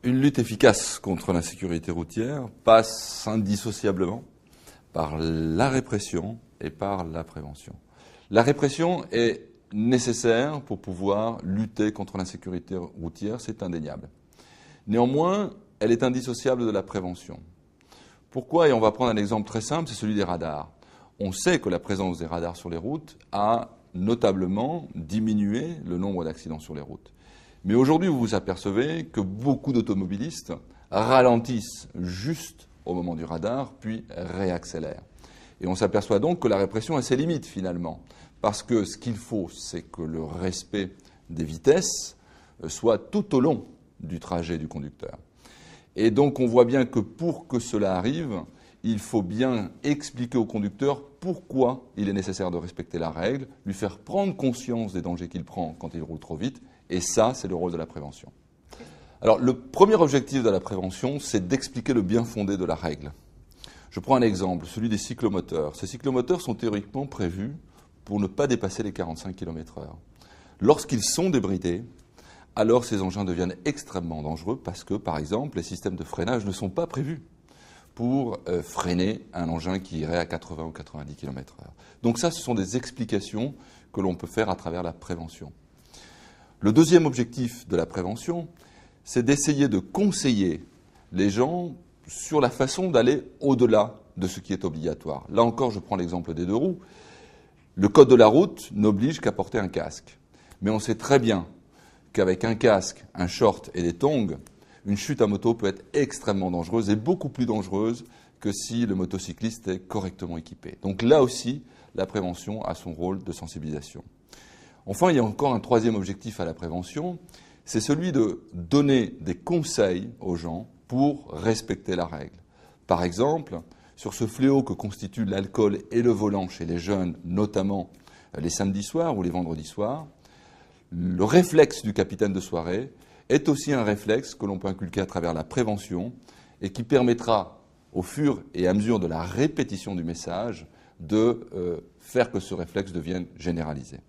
Une lutte efficace contre l'insécurité routière passe indissociablement par la répression et par la prévention. La répression est nécessaire pour pouvoir lutter contre l'insécurité routière, c'est indéniable. Néanmoins, elle est indissociable de la prévention. Pourquoi? Et on va prendre un exemple très simple, c'est celui des radars. On sait que la présence des radars sur les routes a notablement diminué le nombre d'accidents sur les routes. Mais aujourd'hui, vous vous apercevez que beaucoup d'automobilistes ralentissent juste au moment du radar, puis réaccélèrent. Et on s'aperçoit donc que la répression a ses limites finalement. Parce que ce qu'il faut, c'est que le respect des vitesses soit tout au long du trajet du conducteur. Et donc on voit bien que pour que cela arrive, il faut bien expliquer au conducteur pourquoi il est nécessaire de respecter la règle, lui faire prendre conscience des dangers qu'il prend quand il roule trop vite, et ça, c'est le rôle de la prévention. Alors, le premier objectif de la prévention, c'est d'expliquer le bien fondé de la règle. Je prends un exemple, celui des cyclomoteurs. Ces cyclomoteurs sont théoriquement prévus pour ne pas dépasser les 45 km/h. Lorsqu'ils sont débridés, alors ces engins deviennent extrêmement dangereux parce que, par exemple, les systèmes de freinage ne sont pas prévus pour freiner un engin qui irait à 80 ou 90 km/h. Donc ça, ce sont des explications que l'on peut faire à travers la prévention. Le deuxième objectif de la prévention, c'est d'essayer de conseiller les gens sur la façon d'aller au-delà de ce qui est obligatoire. Là encore, je prends l'exemple des deux roues. Le code de la route n'oblige qu'à porter un casque. Mais on sait très bien qu'avec un casque, un short et des tongs, une chute à moto peut être extrêmement dangereuse et beaucoup plus dangereuse que si le motocycliste est correctement équipé. Donc là aussi, la prévention a son rôle de sensibilisation. Enfin, il y a encore un troisième objectif à la prévention, c'est celui de donner des conseils aux gens pour respecter la règle. Par exemple, sur ce fléau que constituent l'alcool et le volant chez les jeunes, notamment les samedis soirs ou les vendredis soirs, le réflexe du capitaine de soirée est aussi un réflexe que l'on peut inculquer à travers la prévention et qui permettra, au fur et à mesure de la répétition du message, de faire que ce réflexe devienne généralisé.